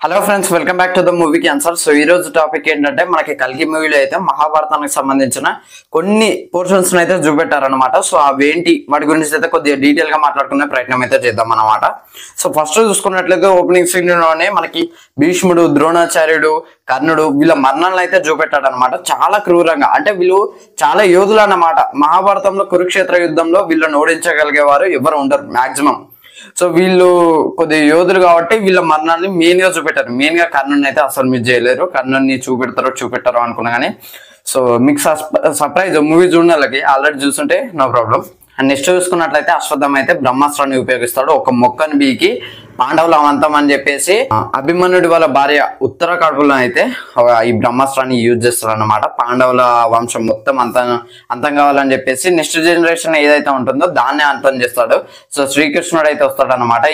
Hello friends, welcome back to the మూవీకి answer. So ఈ రోజు టాపిక్ ఏంటంటే మనకి కల్కి మూవీలో అయితే మహాభారతానికి సంబంధించిన కొన్ని పోర్షన్స్ అయితే చూపెట్టారనమాట. సో అవేంటి వాటి గురించి అయితే కొద్దిగా డీటెయిల్ గా మాట్లాడుకునే ప్రయత్నం అయితే చేద్దాం అనమాట. సో ఫస్ట్ చూసుకున్నట్లయితే ఓపెనింగ్ సీన్ లోనే మనకి భీష్ముడు, ద్రోణాచార్యుడు, కర్ణుడు వీళ్ళ మరణాలను అయితే చూపెట్టాడు అనమాట. చాలా క్రూరంగా, అంటే వీళ్ళు చాలా యోధులు అన్నమాట. మహాభారతంలో కురుక్షేత్ర యుద్ధంలో వీళ్ళని ఓడించగలిగేవారు ఎవరు ఉండరు మాక్సిమం. సో వీళ్ళు కొద్దిగా యోధులు కాబట్టి వీళ్ళ మరణాన్ని మెయిన్ గా చూపెట్టారు. మెయిన్ గా కర్ణుని అయితే అసలు మిస్ చేయలేరు. కర్ణుని చూపెట్టారో అనుకున్నా కానీ సో మీకు సర్ప్రైజ్ మూవీ చూడాలకి ఆల్రెడీ చూస్తుంటే నో ప్రాబ్లం. అండ్ నెక్స్ట్ చూసుకున్నట్లయితే అశ్వత్థామ అయితే బ్రహ్మాస్త్రాన్ని ఉపయోగిస్తాడు. ఒక మొక్కను బీకి పాండవుల అవంతం అని చెప్పేసి అభిమన్యుడి వాళ్ళ భార్య ఉత్తర కడుపులో అయితే ఈ బ్రహ్మాస్త్రాన్ని యూజ్ చేస్తాడు అనమాట. పాండవుల వంశం మొత్తం అంతం కావాలని చెప్పేసి నెక్స్ట్ జనరేషన్ ఏదైతే ఉంటుందో దాన్నే అంతం చేస్తాడు. సో శ్రీకృష్ణుడు అయితే వస్తాడు అనమాట.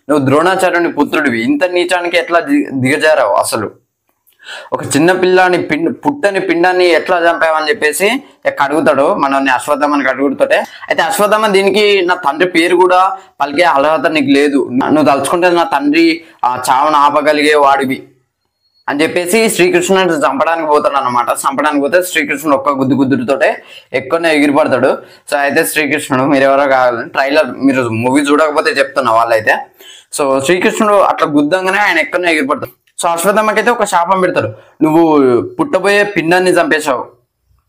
నువ్వు ద్రోణాచార్యుని పుత్రుడివి, ఇంత నీచానికి ఎట్లా దిగజారావు, అసలు ఒక చిన్న పిల్లని పుట్టని పిండాన్ని ఎట్లా చంపావని చెప్పేసి అడుగుతాడు మనల్ని, అశ్వత్థామని అడుగుతుంటే. అయితే అశ్వత్థామ దీనికి నా తండ్రి పేరు కూడా పలికే అర్హత నీకు లేదు, నువ్వు తలుచుకుంటే నా తండ్రి చావును ఆపగలిగే వాడివి అని చెప్పేసి శ్రీకృష్ణుని చంపడానికి పోతాడు అనమాట. చంపడానికి పోతే శ్రీకృష్ణుడు ఒక్క గుద్దుతోటే ఎక్కువనే ఎగిరిపడతాడు. సో అయితే శ్రీకృష్ణుడు మీరెవరో కావాలని ట్రైలర్ మీరు మూవీ చూడకపోతే చెప్తున్నా వాళ్ళైతే. సో శ్రీకృష్ణుడు అట్లా గుద్దంగానే ఆయన ఎక్కువనే ఎగిరిపడతాడు. సో అశ్వత్థామకైతే ఒక శాపం పెడతారు, నువ్వు పుట్టబోయే పిండాన్ని చంపేశావు,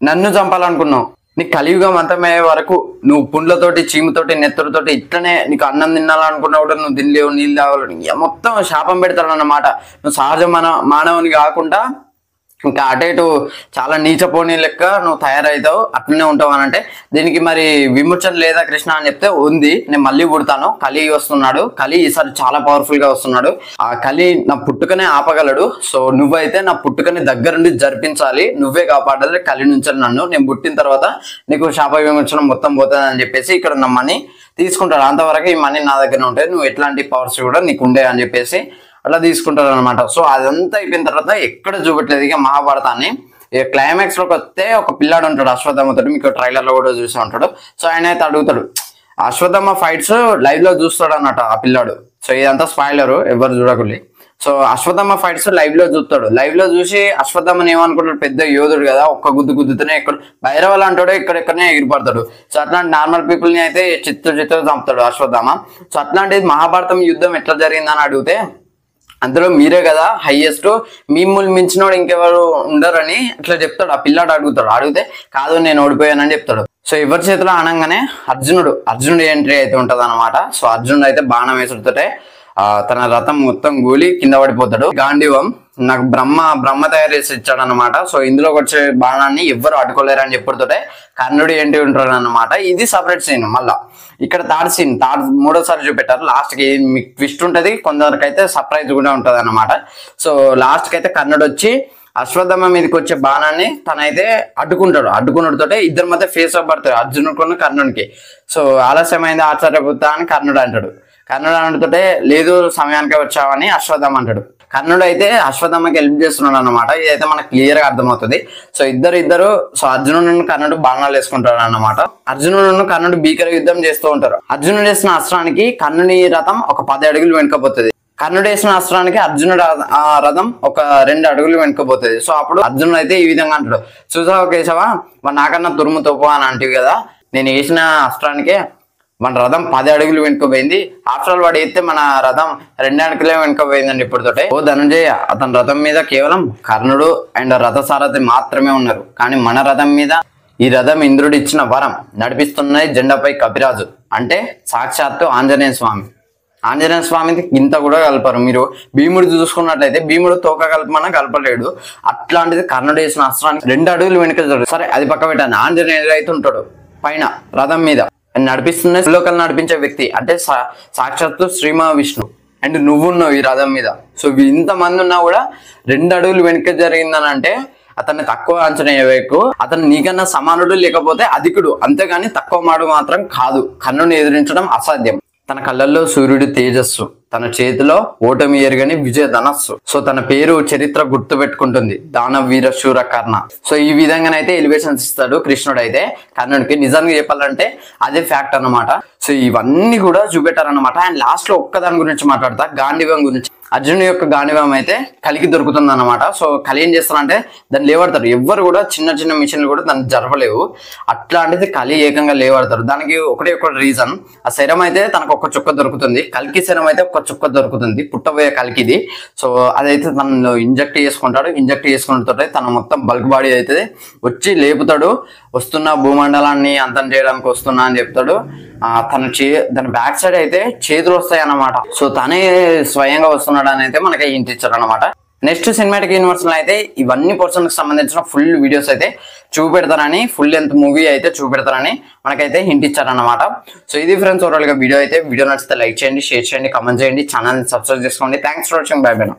నన్ను చంపాలనుకున్నావు, నీకు కలియుగం అంతమయ్యే వరకు నువ్వు పుండ్లతోటి, చీముతోటి, నెత్తులతోటి ఇట్లనే నీకు అన్నం తినాలనుకున్నా కూడా నువ్వు తినలేవు, నీళ్ళు తాగాలని మొత్తం శాపం పెడతాడు అన్నమాట. నువ్వు సహజ మానవుని కాకుండా ఇంకా అటు ఇటు చాలా నీచపోని లెక్క నువ్వు తయారవుతావు, అట్లనే ఉంటావు అని అంటే దీనికి మరి విమోచన లేదా కృష్ణ అని చెప్తే ఉంది, నేను మళ్ళీ పుడతాను, కలి వస్తున్నాడు, కలి ఈసారి చాలా పవర్ఫుల్ గా వస్తున్నాడు, ఆ కలి నా పుట్టుకనే ఆపగలడు, సో నువ్వైతే నా పుట్టుకని దగ్గరుండి జరిపించాలి, నువ్వే కాపాడాలి కలి నుంచి నన్ను, నేను పుట్టిన తర్వాత నీకు శాప విమోచనం మొత్తం పోతుంది అని చెప్పేసి ఇక్కడ నా మనీ తీసుకుంటాడు. అంతవరకు ఈ మనీ నా దగ్గర ఉంటుంది, నువ్వు ఎట్లాంటి పవర్స్ కూడా నీకు ఉండే అని చెప్పేసి అలా తీసుకుంటారు అనమాట. సో అదంతా అయిపోయిన తర్వాత ఎక్కడ చూపెట్టలేదు ఇక మహాభారతాన్ని. ఇక క్లైమాక్స్ లోకి వస్తే ఒక పిల్లాడు ఉంటాడు అశ్వత్థామతో, మీకు ట్రైలర్ లో కూడా చూసి ఉంటాడు. సో ఆయన అయితే అడుగుతాడు, అశ్వత్థామ ఫైట్స్ లైవ్ లో చూస్తాడు అన్నట్టు ఆ పిల్లాడు. సో ఇదంతా స్పాయిలర్, ఎవరు చూడకుండా. సో అశ్వత్థామ ఫైట్స్ లైవ్ లో చూస్తాడు. లైవ్ లో చూసి అశ్వత్థామని ఏమనుకుంటాడు, పెద్ద యోధుడు కదా, ఒక్క గుద్దుతూనే ఎక్కడ భైరవలు అంటాడు, ఎక్కడెక్కడనే ఎగిరిపడతాడు. సో అట్లాంటి నార్మల్ పీపుల్ ని అయితే చిత్తు చంపుతాడు అశ్వత్థామ. సో అట్లాంటిది మహాభారతం యుద్ధం ఎట్లా జరిగిందని అడిగితే అందులో మీరే కదా హైయెస్ట్, మిమ్మల్ని మించినోడు ఇంకెవరు ఉండరని అట్లా చెప్తాడు. ఆ పిల్లాడు అడిగితే కాదు నేను ఓడిపోయానని చెప్తాడు. సో ఎవరి చేతిలో అనగానే అర్జునుడు ఎంట్రీ అయితే ఉంటది అనమాట. సో అర్జునుడు అయితే బాణం వేసుడుతోటే తన రథం మొత్తం గూలి కింద పడిపోతాడు. గాంధీవం నాకు బ్రహ్మ తయారు చేసి ఇచ్చాడు అనమాట. సో ఇందులోకి వచ్చే బాణాన్ని ఎవ్వరు అడ్డుకోలేరు అని చెప్పుడుతోటే కర్ణుడు ఏంటి ఉంటాడు అనమాట. ఇది సపరేట్ సీన్. మళ్ళా ఇక్కడ థర్డ్ మూడోసారి చూపెట్టారు. లాస్ట్ కి మీకు ట్విస్ట్ ఉంటది, కొందరికి అయితే సర్ప్రైజ్ కూడా ఉంటది అనమాట. సో లాస్ట్ కి అయితే కర్ణుడు వచ్చి అశ్వత్థామ మీదకి వచ్చే బాణాన్ని తనైతే అడ్డుకున్నతోటే ఇద్దరి మధ్య ఫేస్ ఆఫ్ పడతాడు, అర్జునుడికి కర్ణునికి. సో ఆలస్యమైంది ఆచార్యపుత్ర అని కర్ణుడు అంటాడు. కర్ణుడు అనడంతోటే లేదు సమయానికే వచ్చావని అశ్వత్థామ అంటాడు. కర్ణుడు అయితే అశ్వత్థామకి హెల్ప్ చేస్తున్నాడు అనమాట. ఇదైతే మనకు క్లియర్ గా అర్థమవుతుంది. సో ఇద్దరు సో అర్జునుడు కర్ణుడు బాణాలు వేసుకుంటాడు అన్నమాట. అర్జునుడు కర్ణుడు భీకర యుద్ధం చేస్తూ ఉంటారు. అర్జునుడు వేసిన అస్త్రానికి కర్ణుని రథం ఒక 10 అడుగులు వెనుకపోతుంది. కర్ణుడు వేసిన అస్త్రానికి అర్జునుడు రథం ఒక 2 అడుగులు వెనుకపోతుంది. సో అప్పుడు అర్జునుడు అయితే ఈ విధంగా అంటాడు, చూసావా కేశవ, నాకన్నా తురుము తోపు అని అంటివి కదా, నేను వేసిన అస్త్రానికే మన రథం 10 అడుగులు వెనుకపోయింది, ఆఫ్టర్ ఆల్ వాడు అయితే మన రథం 2 అడుగులే వెనుకపోయిందండి ఇప్పుడుతోటే. ఓ ధనంజయ, అతని రథం మీద కేవలం కర్ణుడు అండ్ రథసారథి మాత్రమే ఉన్నారు, కానీ మన రథం మీద ఈ రథం ఇంద్రుడు ఇచ్చిన వరం, నడిపిస్తున్నది జెండాపై కపిరాజు అంటే సాక్షాత్తు ఆంజనేయ స్వామికి ఇంత కూడా కలపరు. మీరు భీముడు చూసుకున్నట్లయితే భీముడు తోక కలపమన్నా కలపలేడు, అట్లాంటిది కర్ణుడు వేసిన అస్త్రానికి 2 అడుగులు వెనుక. సరే అది పక్క పెట్టాను, ఆంజనేయుడు అయితే ఉంటాడు పైన రథం మీద నడిపిస్తున్న లోకల్ నడిపించే వ్యక్తి అంటే సాక్షాత్తు శ్రీమహావిష్ణు అండ్ నువ్వున్నావు ఈ రథం మీద. సో ఇంతమంది ఉన్నా కూడా 2 అడుగులు వెనుక జరిగిందని అంటే అతన్ని తక్కువ అంచనా వేయకు, అతను నీకన్నా సమానుడు లేకపోతే అధికుడు, అంతేగాని తక్కువ మాడు మాత్రం కాదు. కర్ణుని ఎదిరించడం అసాధ్యం. తన కళ్ళల్లో సూర్యుడి తేజస్సు, తన చేతిలో ఓటమి ఎరుగని విజయ ధనస్సు. సో తన పేరు చరిత్ర గుర్తు పెట్టుకుంటుంది, దానవ వీర శూర కర్ణ. సో ఈ విధంగానైతే ఎలివేషన్స్ ఇస్తాడు కృష్ణుడు అయితే కర్ణుడికి. నిజంగా చెప్పాలంటే అదే ఫ్యాక్ట్ అన్నమాట. సో ఇవన్నీ కూడా చూపెట్టారన్నమాట. అండ్ లాస్ట్ లో ఒక్కదాని గురించి మాట్లాడతా, గాంధీవం గురించి. అర్జునుడి యొక్క గాంధీవం అయితే కలికి దొరుకుతుంది అనమాట. సో కలి ఏం చేస్తారంటే దాన్ని లేవడతారు. ఎవ్వరు కూడా చిన్న చిన్న మిషన్లు కూడా దాన్ని జరపలేవు. అట్లాంటిది కలి ఏకంగా లేవడతారు. దానికి ఒకటే ఒక రీజన్, ఆ శరం అయితే తనకు ఒక చుక్క దొరుకుతుంది, కలికి శరం అయితే ఒక చుక్క దొరుకుతుంది పుట్టబోయే కలికిది. సో అదైతే తను ఇంజెక్ట్ చేసుకుంటాడు. ఇంజెక్ట్ చేసుకుంటే తన మొత్తం బల్క్ బాడీ అయితే వచ్చి లేపుతాడు. వస్తున్న భూమండలాన్ని అంతం చేయడానికి వస్తున్నా అని చెప్తాడు. దాని బ్యాక్ సైడ్ అయితే చేతులు వస్తాయి అన్నమాట. సో తనే స్వయంగా వస్తున్నాడు అని అయితే మనకి హింట్ ఇచ్చారు అనమాట. నెక్స్ట్ సినిమాటిక్ యూనివర్స్ లో అయితే ఇవన్నీ పర్సన్ కి సంబంధించిన ఫుల్ వీడియోస్ అయితే చూపెడతారని, ఫుల్ లెంత్ మూవీ అయితే చూపెడతారని మనకైతే హింట్ ఇచ్చారనమాట. సో ఇది ఫ్రెండ్స్ ఓవరాల్ గా వీడియో అయితే. వీడియో నచ్చితే లైక్ చేయండి, షేర్ చేయండి, కామెంట్ చేయండి, ఛానల్ సబ్స్క్రైబ్ చేసుకోండి. Thanks for watching. By by.